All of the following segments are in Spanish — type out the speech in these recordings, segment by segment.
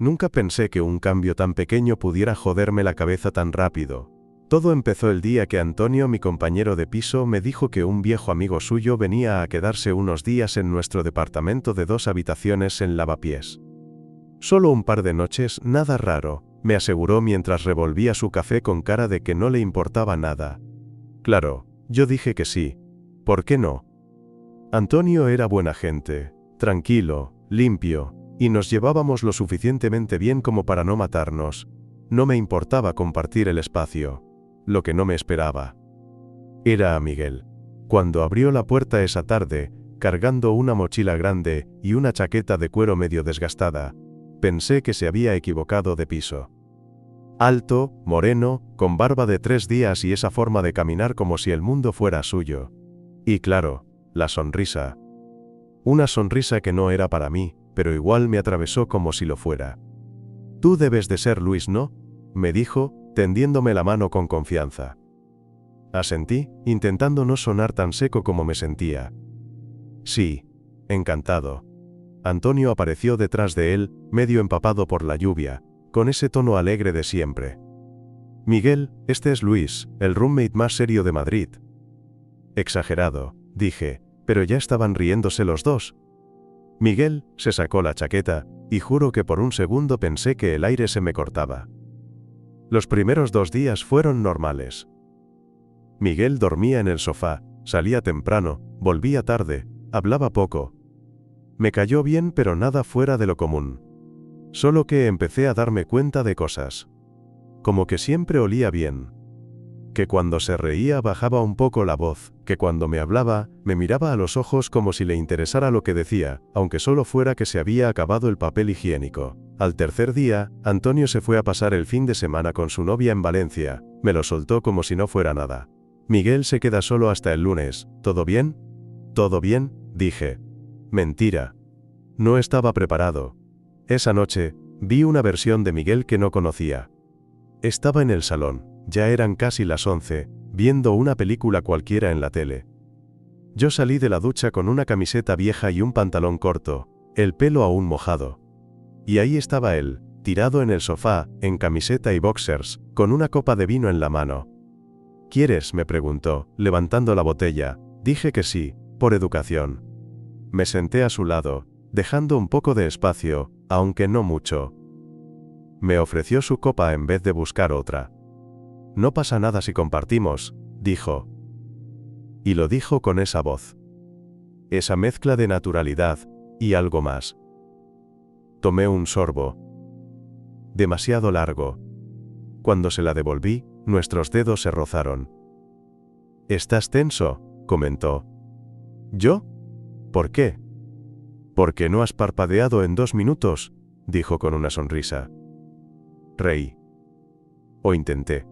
Nunca pensé que un cambio tan pequeño pudiera joderme la cabeza tan rápido. Todo empezó el día que Antonio, mi compañero de piso, me dijo que un viejo amigo suyo venía a quedarse unos días en nuestro departamento de 2 habitaciones en Lavapiés. Solo un par de noches, nada raro, me aseguró mientras revolvía su café con cara de que no le importaba nada. Claro, yo dije que sí. ¿Por qué no? Antonio era buena gente, tranquilo, limpio, y nos llevábamos lo suficientemente bien como para no matarnos. No me importaba compartir el espacio. Lo que no me esperaba era a Miguel. Cuando abrió la puerta esa tarde, cargando una mochila grande y una chaqueta de cuero medio desgastada, pensé que se había equivocado de piso. Alto, moreno, con barba de 3 días y esa forma de caminar como si el mundo fuera suyo. Y claro, la sonrisa. Una sonrisa que no era para mí, pero igual me atravesó como si lo fuera. «Tú debes de ser Luis, ¿no?», me dijo, tendiéndome la mano con confianza. Asentí, intentando no sonar tan seco como me sentía. «Sí, encantado». Antonio apareció detrás de él, medio empapado por la lluvia, con ese tono alegre de siempre. «Miguel, este es Luis, el roommate más serio de Madrid». Exagerado, dije, pero ya estaban riéndose los dos. Miguel se sacó la chaqueta, y juro que por un segundo pensé que el aire se me cortaba. Los primeros 2 días fueron normales. Miguel dormía en el sofá, salía temprano, volvía tarde, hablaba poco. Me cayó bien, pero nada fuera de lo común. Solo que empecé a darme cuenta de cosas. Como que siempre olía bien. Que cuando se reía bajaba un poco la voz, que cuando me hablaba, me miraba a los ojos como si le interesara lo que decía, aunque solo fuera que se había acabado el papel higiénico. Al tercer día, Antonio se fue a pasar el fin de semana con su novia en Valencia, me lo soltó como si no fuera nada. «Miguel se queda solo hasta el lunes, ¿todo bien?» «¿Todo bien?», dije. Mentira. No estaba preparado. Esa noche, vi una versión de Miguel que no conocía. Estaba en el salón, ya eran casi las 11, viendo una película cualquiera en la tele. Yo salí de la ducha con una camiseta vieja y un pantalón corto, el pelo aún mojado. Y ahí estaba él, tirado en el sofá, en camiseta y boxers, con una copa de vino en la mano. «¿Quieres?», me preguntó, levantando la botella. Dije que sí, por educación. Me senté a su lado, dejando un poco de espacio, aunque no mucho. Me ofreció su copa en vez de buscar otra. «No pasa nada si compartimos», dijo. Y lo dijo con esa voz. Esa mezcla de naturalidad, y algo más. Tomé un sorbo. Demasiado largo. Cuando se la devolví, nuestros dedos se rozaron. «¿Estás tenso?», comentó. «¿Yo? ¿Por qué?» «Porque no has parpadeado en 2 minutos», dijo con una sonrisa. Reí. O intenté.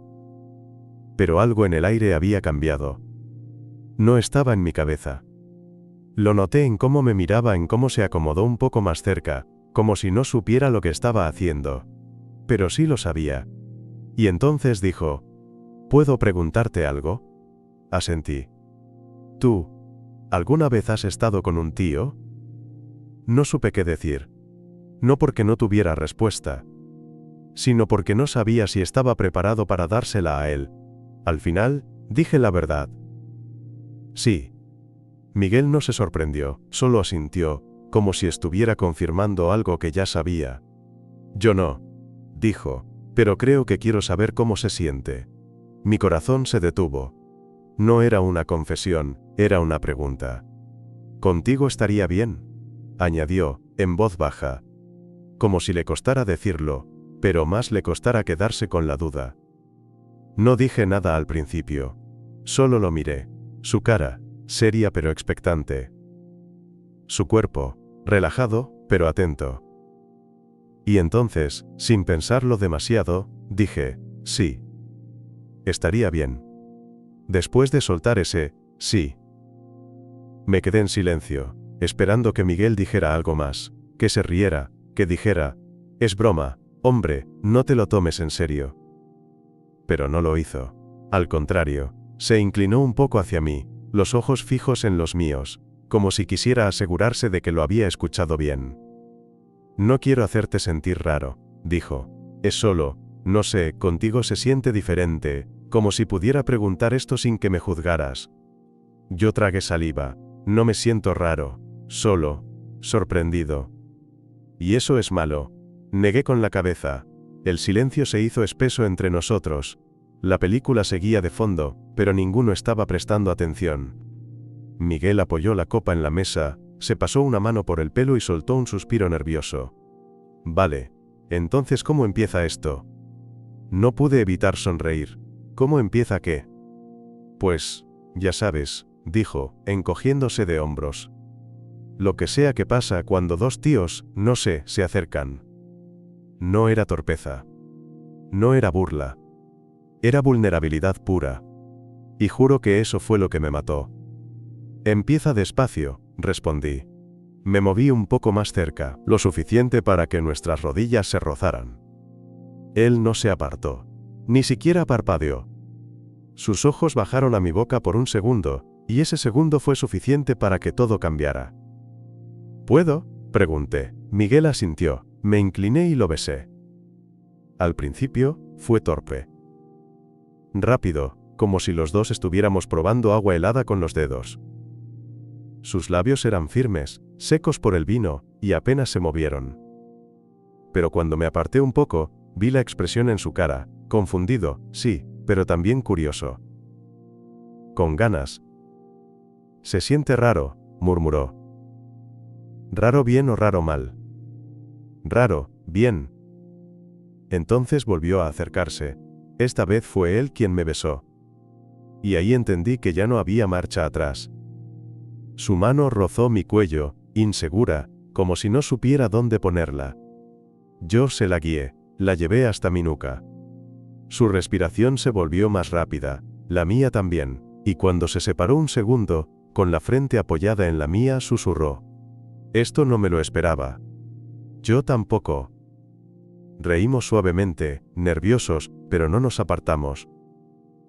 Pero algo en el aire había cambiado. No estaba en mi cabeza. Lo noté en cómo me miraba, en cómo se acomodó un poco más cerca, como si no supiera lo que estaba haciendo. Pero sí lo sabía. Y entonces dijo: «¿Puedo preguntarte algo?». Asentí. «¿Tú, alguna vez has estado con un tío?». No supe qué decir. No porque no tuviera respuesta, sino porque no sabía si estaba preparado para dársela a él. Al final, dije la verdad. «Sí». Miguel no se sorprendió, solo asintió, como si estuviera confirmando algo que ya sabía. «Yo no», dijo, «pero creo que quiero saber cómo se siente». Mi corazón se detuvo. No era una confesión, era una pregunta. «¿Contigo estaría bien?», añadió, en voz baja. Como si le costara decirlo, pero más le costara quedarse con la duda. No dije nada al principio. Solo lo miré. Su cara, seria pero expectante. Su cuerpo, relajado, pero atento. Y entonces, sin pensarlo demasiado, dije: «Sí. Estaría bien». Después de soltar ese «sí», me quedé en silencio, esperando que Miguel dijera algo más, que se riera, que dijera: «Es broma, hombre, no te lo tomes en serio». Pero no lo hizo. Al contrario, se inclinó un poco hacia mí, los ojos fijos en los míos, como si quisiera asegurarse de que lo había escuchado bien. No quiero hacerte sentir raro, dijo. Es solo, no sé, contigo se siente diferente, como si pudiera preguntar esto sin que me juzgaras. Yo tragué saliva. No me siento raro, solo, sorprendido. Y eso es malo. Negué con la cabeza. El silencio se hizo espeso entre nosotros. La película seguía de fondo, pero ninguno estaba prestando atención. Miguel apoyó la copa en la mesa, se pasó una mano por el pelo y soltó un suspiro nervioso. Vale. Entonces, ¿cómo empieza esto? No pude evitar sonreír. ¿Cómo empieza qué? Pues, ya sabes, dijo, encogiéndose de hombros. Lo que sea que pasa cuando dos tíos, no sé, se acercan. No era torpeza. No era burla. Era vulnerabilidad pura. Y juro que eso fue lo que me mató. Empieza despacio, respondí. Me moví un poco más cerca, lo suficiente para que nuestras rodillas se rozaran. Él no se apartó. Ni siquiera parpadeó. Sus ojos bajaron a mi boca por un segundo, y ese segundo fue suficiente para que todo cambiara. ¿Puedo?, pregunté. Miguel asintió. Me incliné y lo besé. Al principio, fue torpe. Rápido, como si los dos estuviéramos probando agua helada con los dedos. Sus labios eran firmes, secos por el vino, y apenas se movieron. Pero cuando me aparté un poco, vi la expresión en su cara, confundido, sí, pero también curioso. Con ganas. Se siente raro, murmuró. ¿Raro bien o raro mal? Raro, bien. Entonces volvió a acercarse. Esta vez fue él quien me besó. Y ahí entendí que ya no había marcha atrás. Su mano rozó mi cuello, insegura, como si no supiera dónde ponerla. Yo se la guié, la llevé hasta mi nuca. Su respiración se volvió más rápida, la mía también, y cuando se separó un segundo, con la frente apoyada en la mía, susurró. Esto no me lo esperaba. Yo tampoco. Reímos suavemente, nerviosos, pero no nos apartamos.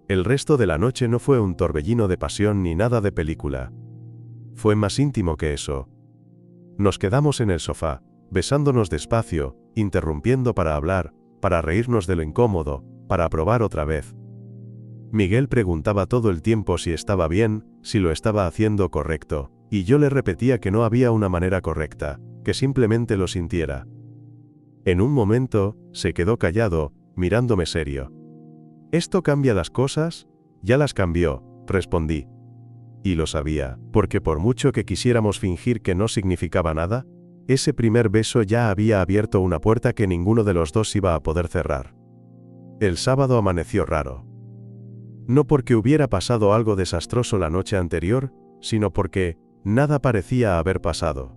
El resto de la noche no fue un torbellino de pasión ni nada de película. Fue más íntimo que eso. Nos quedamos en el sofá, besándonos despacio, interrumpiendo para hablar, para reírnos de lo incómodo, para probar otra vez. Miguel preguntaba todo el tiempo si estaba bien, si lo estaba haciendo correcto, y yo le repetía que no había una manera correcta, que simplemente lo sintiera. En un momento, se quedó callado, mirándome serio. ¿Esto cambia las cosas? Ya las cambió, respondí. Y lo sabía, porque por mucho que quisiéramos fingir que no significaba nada, ese primer beso ya había abierto una puerta que ninguno de los dos iba a poder cerrar. El sábado amaneció raro. No porque hubiera pasado algo desastroso la noche anterior, sino porque nada parecía haber pasado.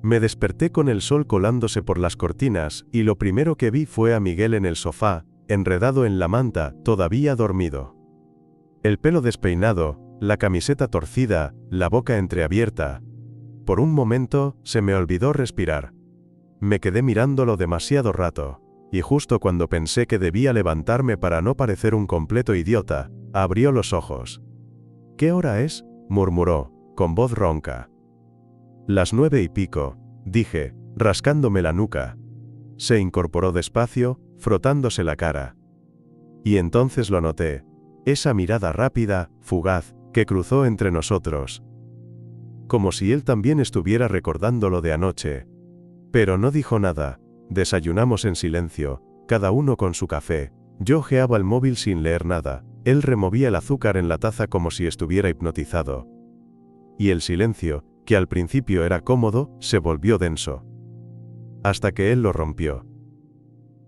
Me desperté con el sol colándose por las cortinas, y lo primero que vi fue a Miguel en el sofá, enredado en la manta, todavía dormido. El pelo despeinado, la camiseta torcida, la boca entreabierta. Por un momento, se me olvidó respirar. Me quedé mirándolo demasiado rato, y justo cuando pensé que debía levantarme para no parecer un completo idiota, abrió los ojos. ¿Qué hora es?, murmuró, con voz ronca. Las 9:15, dije, rascándome la nuca. Se incorporó despacio, frotándose la cara. Y entonces lo noté, esa mirada rápida, fugaz, que cruzó entre nosotros. Como si él también estuviera recordando lo de anoche. Pero no dijo nada. Desayunamos en silencio, cada uno con su café. Yo ojeaba el móvil sin leer nada. Él removía el azúcar en la taza como si estuviera hipnotizado. Y el silencio, que al principio era cómodo, se volvió denso. Hasta que él lo rompió.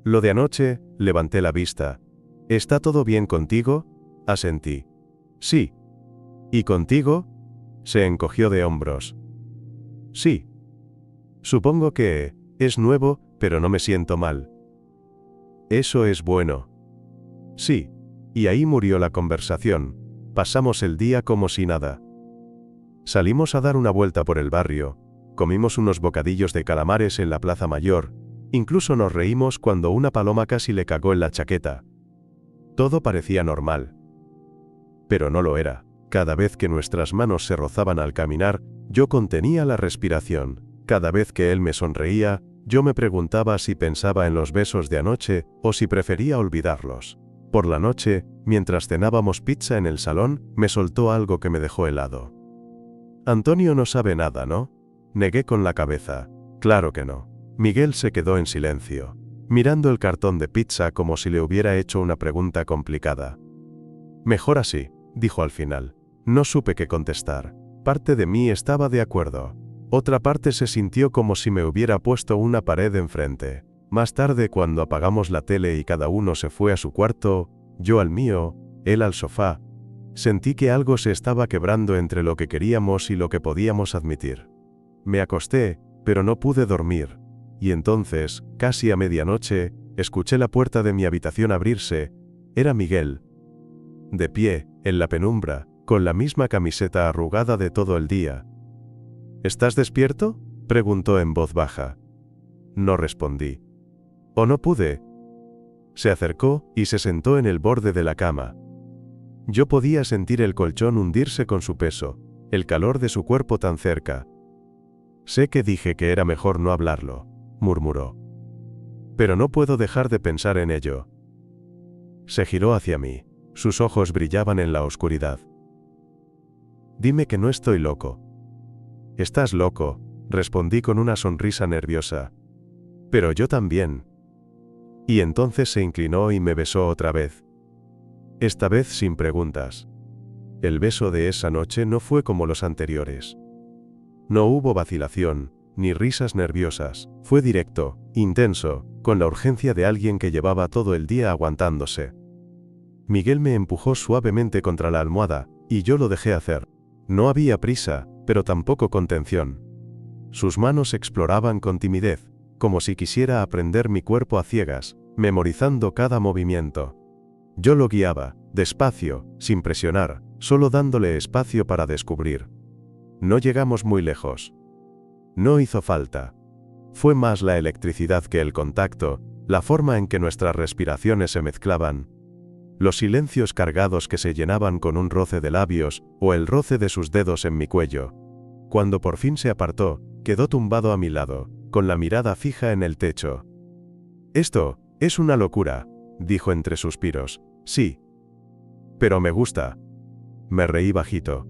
Lo de anoche, levanté la vista. ¿Está todo bien contigo?, asentí. Sí. ¿Y contigo? Se encogió de hombros. Sí. Supongo que es nuevo, pero no me siento mal. Eso es bueno. Sí. Y ahí murió la conversación. Pasamos el día como si nada. Salimos a dar una vuelta por el barrio, comimos unos bocadillos de calamares en la Plaza Mayor, incluso nos reímos cuando una paloma casi le cagó en la chaqueta. Todo parecía normal. Pero no lo era. Cada vez que nuestras manos se rozaban al caminar, yo contenía la respiración. Cada vez que él me sonreía, Yo me preguntaba si pensaba en los besos de anoche o si prefería olvidarlos. Por la noche, mientras cenábamos pizza en el salón, me soltó algo que me dejó helado. Antonio no sabe nada, ¿no? Negué con la cabeza. Claro que no. Miguel se quedó en silencio, mirando el cartón de pizza como si le hubiera hecho una pregunta complicada. Mejor así, dijo al final. No supe qué contestar. Parte de mí estaba de acuerdo. Otra parte se sintió como si me hubiera puesto una pared enfrente. Más tarde, cuando apagamos la tele y cada uno se fue a su cuarto, yo al mío, él al sofá, sentí que algo se estaba quebrando entre lo que queríamos y lo que podíamos admitir. Me acosté, pero no pude dormir, y entonces, casi a medianoche, escuché la puerta de mi habitación abrirse. Era Miguel. De pie, en la penumbra, con la misma camiseta arrugada de todo el día. ¿Estás despierto?, preguntó en voz baja. No respondí. ¿O no pude? Se acercó y se sentó en el borde de la cama. Yo podía sentir el colchón hundirse con su peso, el calor de su cuerpo tan cerca. Sé que dije que era mejor no hablarlo, murmuró. Pero no puedo dejar de pensar en ello. Se giró hacia mí. Sus ojos brillaban en la oscuridad. Dime que no estoy loco. Estás loco, respondí con una sonrisa nerviosa. Pero yo también. Y entonces se inclinó y me besó otra vez. Esta vez sin preguntas. El beso de esa noche no fue como los anteriores. No hubo vacilación, ni risas nerviosas. Fue directo, intenso, con la urgencia de alguien que llevaba todo el día aguantándose. Miguel me empujó suavemente contra la almohada, y yo lo dejé hacer. No había prisa, pero tampoco contención. Sus manos exploraban con timidez, como si quisiera aprender mi cuerpo a ciegas, memorizando cada movimiento. Yo lo guiaba, despacio, sin presionar, solo dándole espacio para descubrir. No llegamos muy lejos. No hizo falta. Fue más la electricidad que el contacto, la forma en que nuestras respiraciones se mezclaban. Los silencios cargados que se llenaban con un roce de labios, o el roce de sus dedos en mi cuello. Cuando por fin se apartó, quedó tumbado a mi lado, con la mirada fija en el techo. Esto es una locura, dijo entre suspiros. Sí. Pero me gusta. Me reí bajito.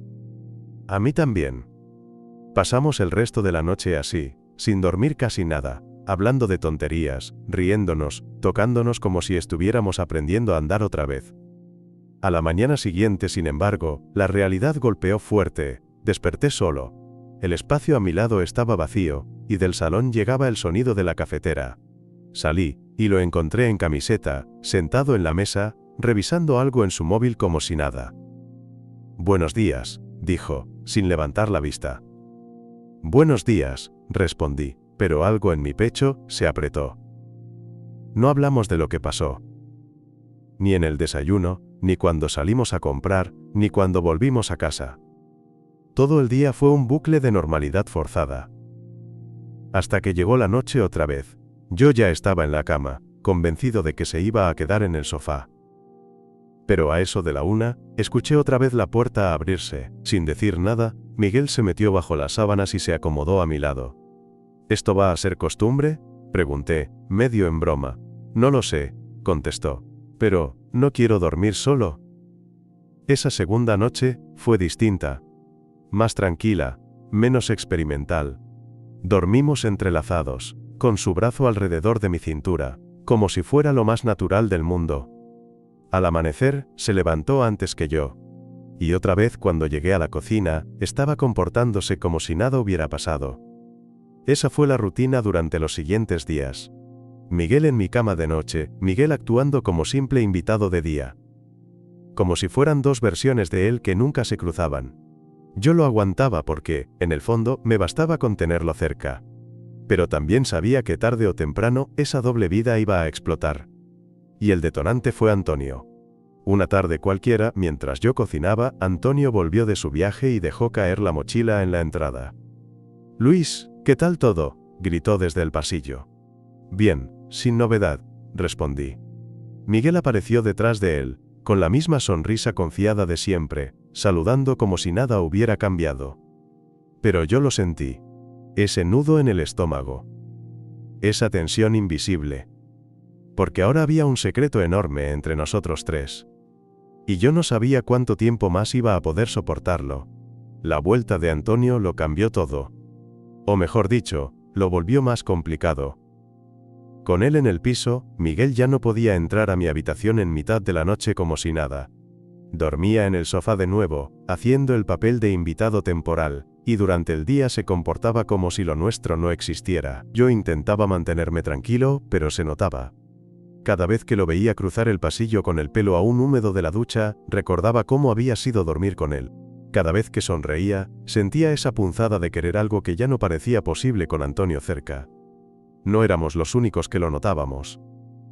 A mí también. Pasamos el resto de la noche así, sin dormir casi nada, hablando de tonterías, riéndonos, tocándonos como si estuviéramos aprendiendo a andar otra vez. A la mañana siguiente, sin embargo, la realidad golpeó fuerte. Desperté solo. El espacio a mi lado estaba vacío, y del salón llegaba el sonido de la cafetera. Salí, y lo encontré en camiseta, sentado en la mesa, revisando algo en su móvil como si nada. Buenos días, dijo, sin levantar la vista. Buenos días, respondí, pero algo en mi pecho se apretó. No hablamos de lo que pasó. Ni en el desayuno, ni cuando salimos a comprar, ni cuando volvimos a casa. Todo el día fue un bucle de normalidad forzada. Hasta que llegó la noche otra vez. Yo ya estaba en la cama, convencido de que se iba a quedar en el sofá. Pero a eso de la 1, escuché otra vez la puerta abrirse. Sin decir nada, Miguel se metió bajo las sábanas y se acomodó a mi lado. ¿Esto va a ser costumbre?, pregunté, medio en broma. No lo sé, contestó. Pero, ¿no quiero dormir solo? Esa segunda noche fue distinta. Más tranquila, menos experimental. Dormimos entrelazados, con su brazo alrededor de mi cintura, como si fuera lo más natural del mundo. Al amanecer, se levantó antes que yo. Y otra vez cuando llegué a la cocina, estaba comportándose como si nada hubiera pasado. Esa fue la rutina durante los siguientes días. Miguel en mi cama de noche, Miguel actuando como simple invitado de día. Como si fueran dos versiones de él que nunca se cruzaban. Yo lo aguantaba porque, en el fondo, me bastaba con tenerlo cerca. Pero también sabía que tarde o temprano, esa doble vida iba a explotar. Y el detonante fue Antonio. Una tarde cualquiera, mientras yo cocinaba, Antonio volvió de su viaje y dejó caer la mochila en la entrada. «Luis, ¿qué tal todo?», gritó desde el pasillo. «Bien, sin novedad», respondí. Miguel apareció detrás de él, con la misma sonrisa confiada de siempre, saludando como si nada hubiera cambiado. Pero yo lo sentí. Ese nudo en el estómago. esa tensión invisible. Porque ahora había un secreto enorme entre nosotros tres. Y yo no sabía cuánto tiempo más iba a poder soportarlo. La vuelta de Antonio lo cambió todo. O mejor dicho, lo volvió más complicado. Con él en el piso, Miguel ya no podía entrar a mi habitación en mitad de la noche como si nada. Dormía en el sofá de nuevo, haciendo el papel de invitado temporal, y durante el día se comportaba como si lo nuestro no existiera. Yo intentaba mantenerme tranquilo, pero se notaba. Cada vez que lo veía cruzar el pasillo con el pelo aún húmedo de la ducha, recordaba cómo había sido dormir con él. Cada vez que sonreía, sentía esa punzada de querer algo que ya no parecía posible con Antonio cerca. No éramos los únicos que lo notábamos.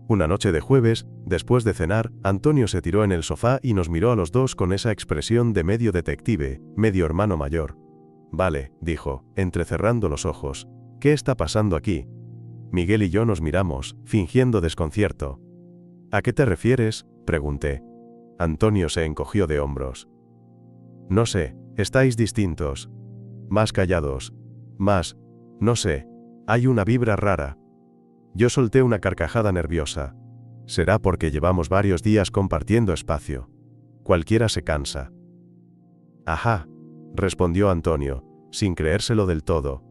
Una noche de jueves, después de cenar, Antonio se tiró en el sofá y nos miró a los dos con esa expresión de medio detective, medio hermano mayor. Vale, dijo, entrecerrando los ojos. ¿Qué está pasando aquí? Miguel y yo nos miramos, fingiendo desconcierto. ¿A qué te refieres?, pregunté. Antonio se encogió de hombros. No sé, estáis distintos. Más callados. Más, no sé, hay una vibra rara. Yo solté una carcajada nerviosa. Será porque llevamos varios días compartiendo espacio. Cualquiera se cansa. Ajá, respondió Antonio, sin creérselo del todo.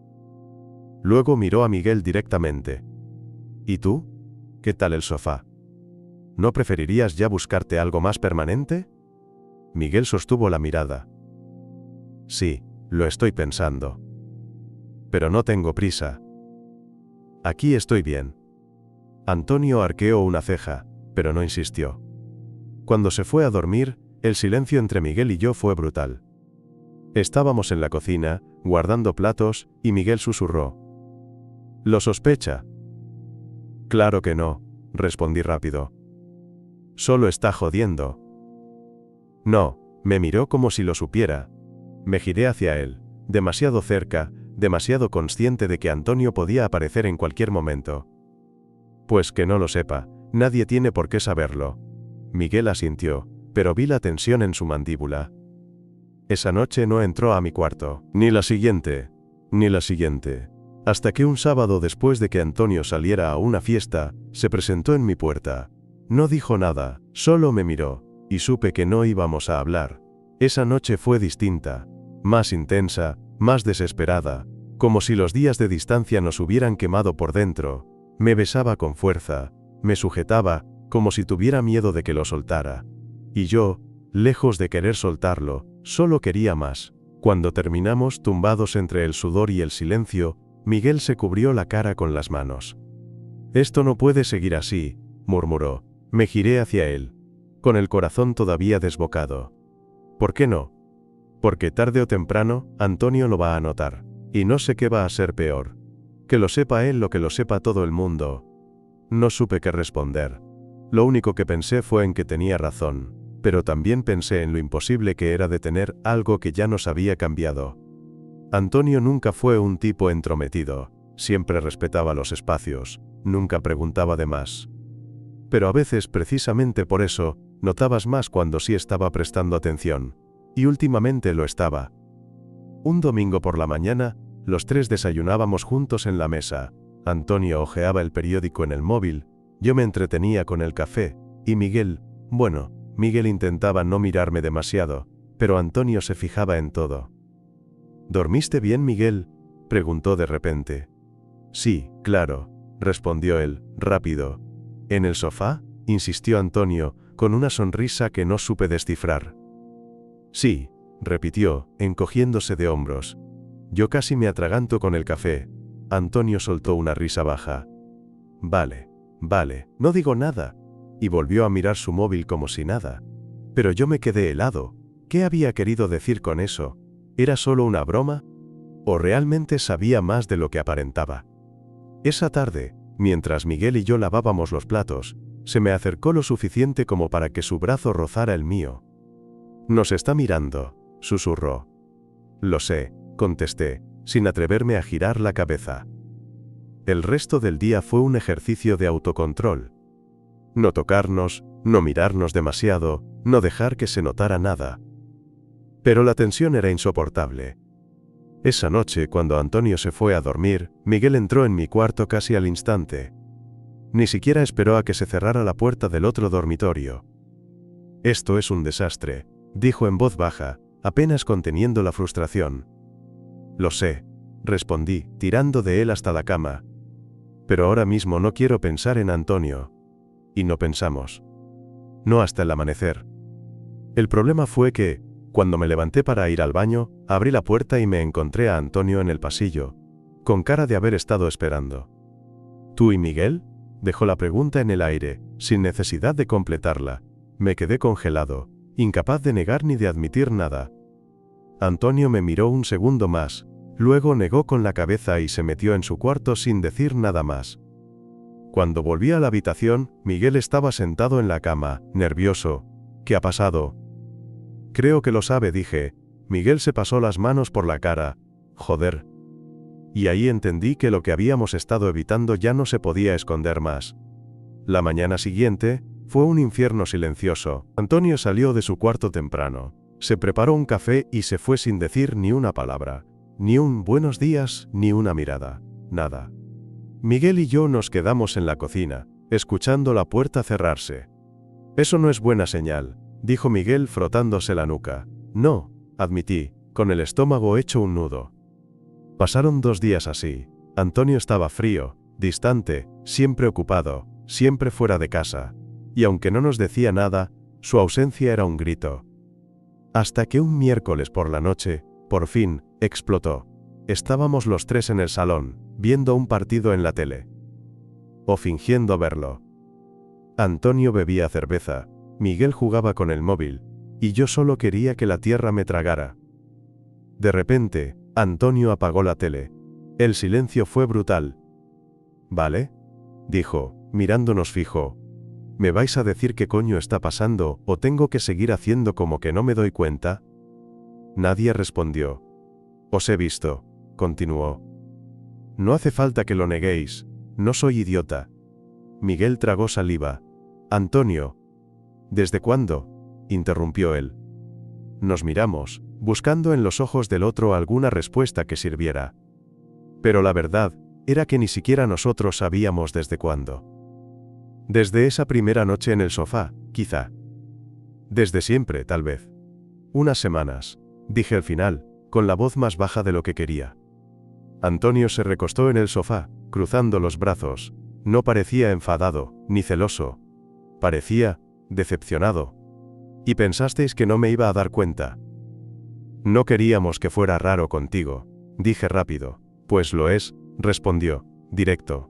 Luego miró a Miguel directamente. ¿Y tú? ¿Qué tal el sofá? ¿No preferirías ya buscarte algo más permanente? Miguel sostuvo la mirada. Sí, lo estoy pensando. Pero no tengo prisa. Aquí estoy bien. Antonio arqueó una ceja, pero no insistió. Cuando se fue a dormir, el silencio entre Miguel y yo fue brutal. Estábamos en la cocina, guardando platos, y Miguel susurró. ¿Lo sospecha? Claro que no, respondí rápido. Solo está jodiendo. No, me miró como si lo supiera. Me giré hacia él, demasiado cerca, demasiado consciente de que Antonio podía aparecer en cualquier momento. Pues que no lo sepa, nadie tiene por qué saberlo. Miguel asintió, pero vi la tensión en su mandíbula. Esa noche no entró a mi cuarto, ni la siguiente, hasta que un sábado después de que Antonio saliera a una fiesta, se presentó en mi puerta. No dijo nada, solo me miró, y supe que no íbamos a hablar. Esa noche fue distinta, más intensa, más desesperada, como si los días de distancia nos hubieran quemado por dentro. Me besaba con fuerza, me sujetaba, como si tuviera miedo de que lo soltara. Y yo, lejos de querer soltarlo, solo quería más. Cuando terminamos tumbados entre el sudor y el silencio, Miguel se cubrió la cara con las manos. Esto no puede seguir así, murmuró. Me giré hacia él, con el corazón todavía desbocado. ¿Por qué no? Porque tarde o temprano, Antonio lo va a notar. Y no sé qué va a ser peor. Que lo sepa él o que lo sepa todo el mundo. No supe qué responder. Lo único que pensé fue en que tenía razón, pero también pensé en lo imposible que era detener algo que ya nos había cambiado. Antonio nunca fue un tipo entrometido, siempre respetaba los espacios, nunca preguntaba de más. Pero a veces, precisamente por eso, notabas más cuando sí estaba prestando atención. Y últimamente lo estaba. Un domingo por la mañana, los tres desayunábamos juntos en la mesa. Antonio hojeaba el periódico en el móvil, yo me entretenía con el café, y Miguel intentaba no mirarme demasiado, pero Antonio se fijaba en todo. ¿Dormiste bien, Miguel?, preguntó de repente. Sí, claro, respondió él, rápido. ¿En el sofá?, insistió Antonio, con una sonrisa que no supe descifrar. Sí, repitió, encogiéndose de hombros. Yo casi me atraganto con el café. Antonio soltó una risa baja. Vale, no digo nada. Y volvió a mirar su móvil como si nada. Pero yo me quedé helado. ¿Qué había querido decir con eso? ¿Era solo una broma? ¿O realmente sabía más de lo que aparentaba? Esa tarde, mientras Miguel y yo lavábamos los platos, se me acercó lo suficiente como para que su brazo rozara el mío. Nos está mirando, susurró. Lo sé, contesté, sin atreverme a girar la cabeza. El resto del día fue un ejercicio de autocontrol. No tocarnos, no mirarnos demasiado, no dejar que se notara nada. Pero la tensión era insoportable. Esa noche, cuando Antonio se fue a dormir, Miguel entró en mi cuarto casi al instante. Ni siquiera esperó a que se cerrara la puerta del otro dormitorio. «Esto es un desastre», dijo en voz baja, apenas conteniendo la frustración. «Lo sé», respondí, tirando de él hasta la cama. «Pero ahora mismo no quiero pensar en Antonio». Y no pensamos. No hasta el amanecer. El problema fue que, cuando me levanté para ir al baño, abrí la puerta y me encontré a Antonio en el pasillo, con cara de haber estado esperando. «¿Tú y Miguel?», dejó la pregunta en el aire, sin necesidad de completarla. Me quedé congelado, incapaz de negar ni de admitir nada. Antonio me miró un segundo más, luego negó con la cabeza y se metió en su cuarto sin decir nada más. Cuando volví a la habitación, Miguel estaba sentado en la cama, nervioso. «¿Qué ha pasado?». «Creo que lo sabe», dije. Miguel se pasó las manos por la cara. «Joder». Y ahí entendí que lo que habíamos estado evitando ya no se podía esconder más. La mañana siguiente fue un infierno silencioso. Antonio salió de su cuarto temprano. Se preparó un café y se fue sin decir ni una palabra. Ni un buenos días, ni una mirada. Nada. Miguel y yo nos quedamos en la cocina, escuchando la puerta cerrarse. «Eso no es buena señal», dijo Miguel frotándose la nuca. «No», admití, con el estómago hecho un nudo. Pasaron 2 días así. Antonio estaba frío, distante, siempre ocupado, siempre fuera de casa. Y aunque no nos decía nada, su ausencia era un grito. Hasta que un miércoles por la noche, por fin, explotó. Estábamos los 3 en el salón, viendo un partido en la tele. O fingiendo verlo. Antonio bebía cerveza, Miguel jugaba con el móvil, y yo solo quería que la tierra me tragara. De repente, Antonio apagó la tele. El silencio fue brutal. «¿Vale?», dijo, mirándonos fijo. «¿Me vais a decir qué coño está pasando, o tengo que seguir haciendo como que no me doy cuenta?». Nadie respondió. «Os he visto», continuó. «No hace falta que lo neguéis, no soy idiota». Miguel tragó saliva. «Antonio». «¿Desde cuándo?», interrumpió él. Nos miramos, buscando en los ojos del otro alguna respuesta que sirviera. Pero la verdad era que ni siquiera nosotros sabíamos desde cuándo. Desde esa primera noche en el sofá, quizá. Desde siempre, tal vez. «Unas semanas», dije al final, con la voz más baja de lo que quería. Antonio se recostó en el sofá, cruzando los brazos. No parecía enfadado, ni celoso. Parecía decepcionado. «¿Y pensasteis que no me iba a dar cuenta?». «No queríamos que fuera raro contigo», dije rápido. «Pues lo es», respondió, directo.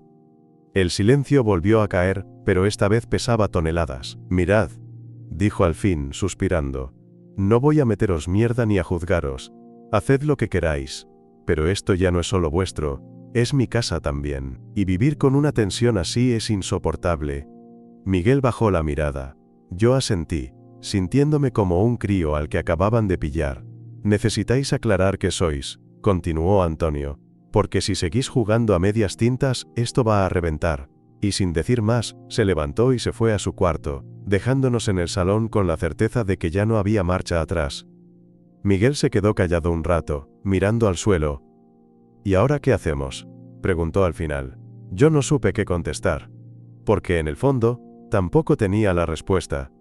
El silencio volvió a caer, pero esta vez pesaba toneladas. «Mirad», dijo al fin, suspirando. «No voy a meteros mierda ni a juzgaros. Haced lo que queráis. Pero esto ya no es solo vuestro, es mi casa también. Y vivir con una tensión así es insoportable». Miguel bajó la mirada. Yo asentí, sintiéndome como un crío al que acababan de pillar. «Necesitáis aclarar qué sois», continuó Antonio, «porque si seguís jugando a medias tintas, esto va a reventar». Y sin decir más, se levantó y se fue a su cuarto, dejándonos en el salón con la certeza de que ya no había marcha atrás. Miguel se quedó callado un rato, mirando al suelo. «¿Y ahora qué hacemos?», preguntó al final. Yo no supe qué contestar. Porque en el fondo, tampoco tenía la respuesta.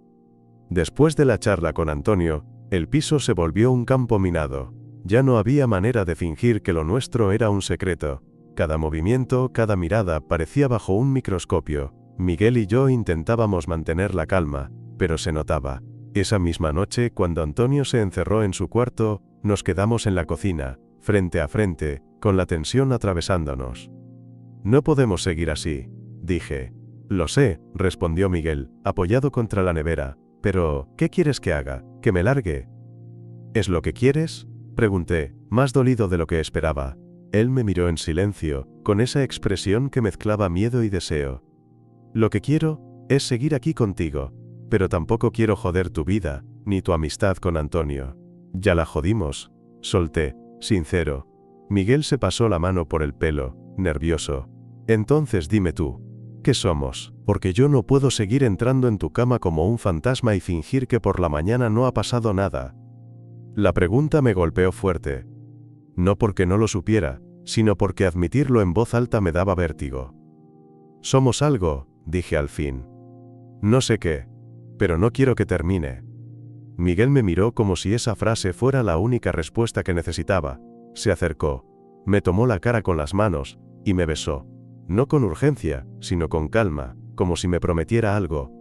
Después de la charla con Antonio, el piso se volvió un campo minado. Ya no había manera de fingir que lo nuestro era un secreto. Cada movimiento, cada mirada parecía bajo un microscopio. Miguel y yo intentábamos mantener la calma, pero se notaba. Esa misma noche, cuando Antonio se encerró en su cuarto, nos quedamos en la cocina, frente a frente, con la tensión atravesándonos. «No podemos seguir así», dije. «Lo sé», respondió Miguel, apoyado contra la nevera. «Pero, ¿qué quieres que haga? ¿Que me largue?» «¿Es lo que quieres?», pregunté, más dolido de lo que esperaba. Él me miró en silencio, con esa expresión que mezclaba miedo y deseo. «Lo que quiero es seguir aquí contigo, pero tampoco quiero joder tu vida, ni tu amistad con Antonio». «Ya la jodimos», solté, sincero. Miguel se pasó la mano por el pelo, nervioso. «Entonces dime tú, ¿qué somos? Porque yo no puedo seguir entrando en tu cama como un fantasma y fingir que por la mañana no ha pasado nada». La pregunta me golpeó fuerte. No porque no lo supiera, sino porque admitirlo en voz alta me daba vértigo. Somos algo, dije al fin. No sé qué. Pero no quiero que termine. Miguel me miró como si esa frase fuera la única respuesta que necesitaba. Se acercó, me tomó la cara con las manos, y me besó. No con urgencia, sino con calma, como si me prometiera algo.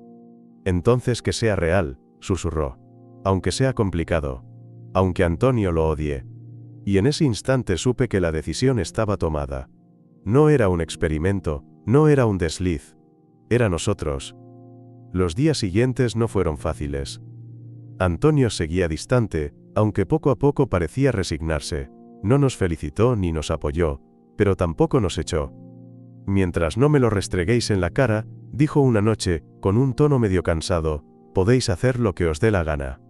Entonces que sea real, susurró. Aunque sea complicado. Aunque Antonio lo odie. Y en ese instante supe que la decisión estaba tomada. No era un experimento, no era un desliz. Era nosotros. Los días siguientes no fueron fáciles. Antonio seguía distante, aunque poco a poco parecía resignarse. No nos felicitó ni nos apoyó, pero tampoco nos echó. Mientras no me lo restreguéis en la cara, dijo una noche, con un tono medio cansado, podéis hacer lo que os dé la gana.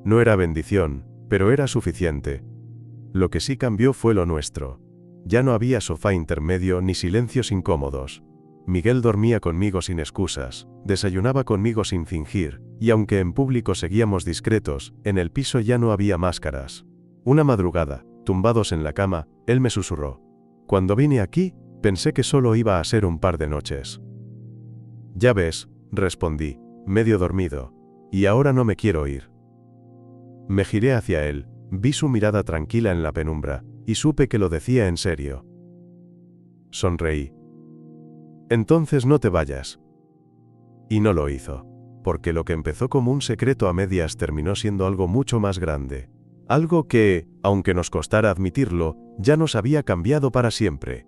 No era bendición, pero era suficiente. Lo que sí cambió fue lo nuestro. Ya no había sofá intermedio ni silencios incómodos. Miguel dormía conmigo sin excusas, desayunaba conmigo sin fingir, y aunque en público seguíamos discretos, en el piso ya no había máscaras. Una madrugada, tumbados en la cama, él me susurró. Cuando vine aquí, pensé que solo iba a ser un par de noches. Ya ves, respondí, medio dormido. Y ahora no me quiero ir. Me giré hacia él, vi su mirada tranquila en la penumbra, y supe que lo decía en serio. Sonreí. Entonces no te vayas. Y no lo hizo, porque lo que empezó como un secreto a medias terminó siendo algo mucho más grande. Algo que, aunque nos costara admitirlo, ya nos había cambiado para siempre.